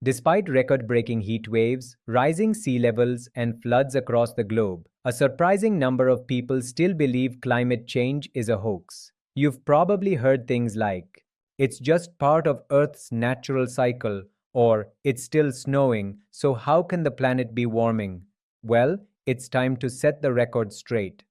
Despite record-breaking heat waves, rising sea levels, and floods across the globe, a surprising number of people still believe climate change is a hoax. You've probably heard things like, "It's just part of Earth's natural cycle," or "It's still snowing, so how can the planet be warming?" Well, it's time to set the record straight.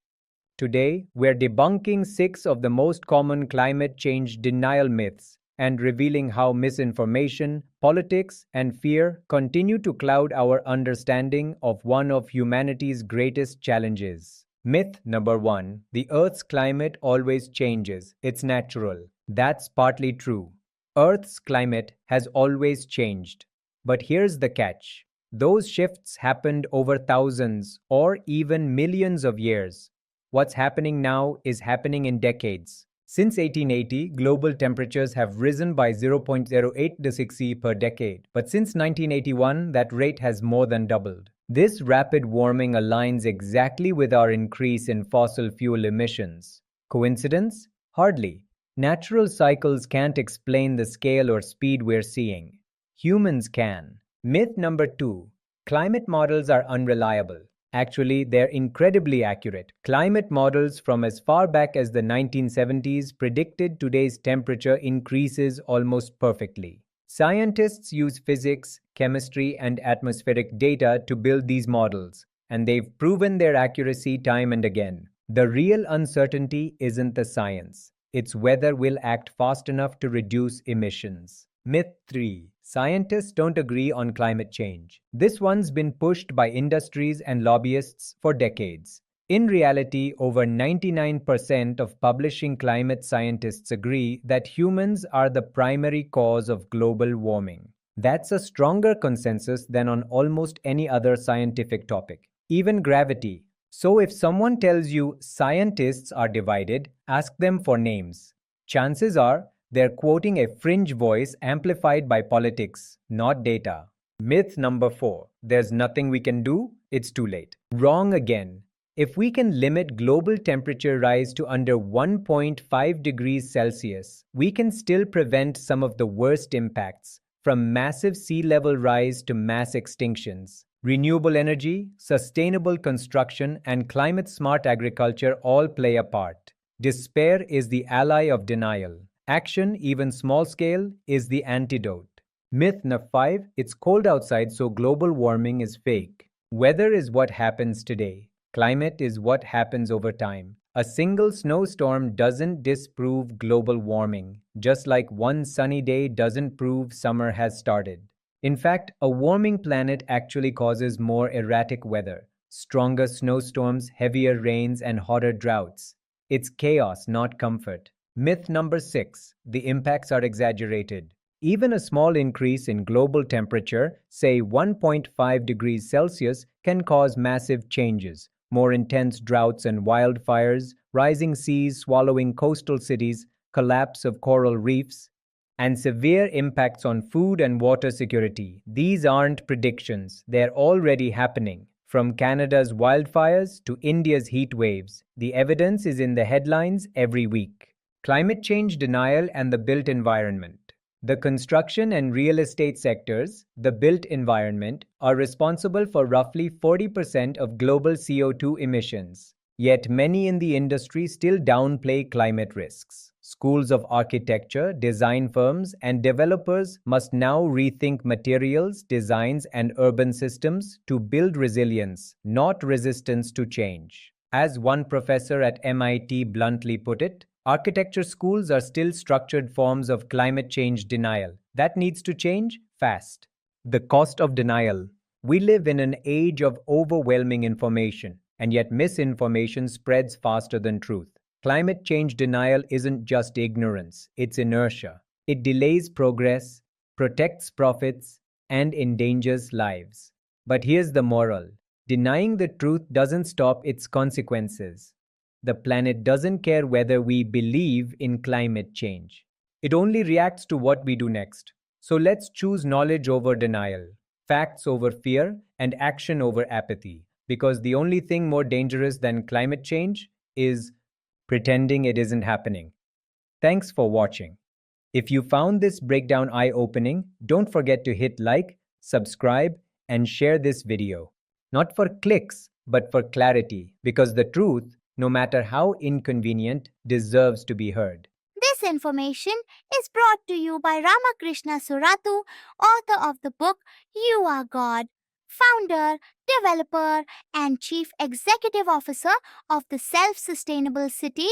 Today, we're debunking 6 of the most common climate change denial myths and revealing how misinformation, politics, and fear continue to cloud our understanding of one of humanity's greatest challenges. Myth number 1: the Earth's climate always changes. It's natural. That's partly true. Earth's climate has always changed. But here's the catch. Those shifts happened over thousands or even millions of years. What's happening now is happening in decades. Since 1880, global temperatures have risen by 0.08 C per decade, but since 1981, that rate has more than doubled. This rapid warming aligns exactly with our increase in fossil fuel emissions. Coincidence? Hardly. Natural cycles can't explain the scale or speed we're seeing. Humans can. Myth number 2: climate models are unreliable. Actually, they're incredibly accurate. Climate models from as far back as the 1970s predicted today's temperature increases almost perfectly. Scientists use physics, chemistry, and atmospheric data to build these models, and they've proven their accuracy time and again. The real uncertainty isn't the science. It's whether we'll act fast enough to reduce emissions. Myth 3: scientists don't agree on climate change. This one's been pushed by industries and lobbyists for decades. In reality, over 99% of publishing climate scientists agree that humans are the primary cause of global warming. That's a stronger consensus than on almost any other scientific topic, even gravity. So if someone tells you scientists are divided, ask them for names. Chances are they're quoting a fringe voice amplified by politics, not data. Myth number 4: there's nothing we can do, it's too late. Wrong again. If we can limit global temperature rise to under 1.5 degrees Celsius, we can still prevent some of the worst impacts, from massive sea level rise to mass extinctions. Renewable energy, sustainable construction, and climate-smart agriculture all play a part. Despair is the ally of denial. Action, even small scale, is the antidote. Myth number 5: it's cold outside, so global warming is fake. Weather is what happens today. Climate is what happens over time. A single snowstorm doesn't disprove global warming, just like one sunny day doesn't prove summer has started. In fact, a warming planet actually causes more erratic weather, stronger snowstorms, heavier rains, and hotter droughts. It's chaos, not comfort. Myth number 6: the impacts are exaggerated. Even a small increase in global temperature, say 1.5 degrees Celsius, can cause massive changes. More intense droughts and wildfires, rising seas swallowing coastal cities, collapse of coral reefs, and severe impacts on food and water security. These aren't predictions, they're already happening. From Canada's wildfires to India's heat waves, the evidence is in the headlines every week. Climate change denial and the built environment. The construction and real estate sectors, the built environment, are responsible for roughly 40% of global CO2 emissions. Yet many in the industry still downplay climate risks. Schools of architecture, design firms, and developers must now rethink materials, designs, and urban systems to build resilience, not resistance to change. As one professor at MIT bluntly put it, architecture schools are still structured forms of climate change denial. That needs to change fast. The cost of denial. We live in an age of overwhelming information, and yet misinformation spreads faster than truth. Climate change denial isn't just ignorance, it's inertia. It delays progress, protects profits, and endangers lives. But here's the moral. Denying the truth doesn't stop its consequences. The planet doesn't care whether we believe in climate change. It only reacts to what we do next. So let's choose knowledge over denial, facts over fear, and action over apathy. Because the only thing more dangerous than climate change is pretending it isn't happening. Thanks for watching. If you found this breakdown eye-opening, don't forget to hit like, subscribe, and share this video. Not for clicks, but for clarity, because the truth, no matter how inconvenient, deserves to be heard. This information is brought to you by Ramakrishna Surathu, author of the book You Are God, founder, developer, and chief executive officer of the self sustainable city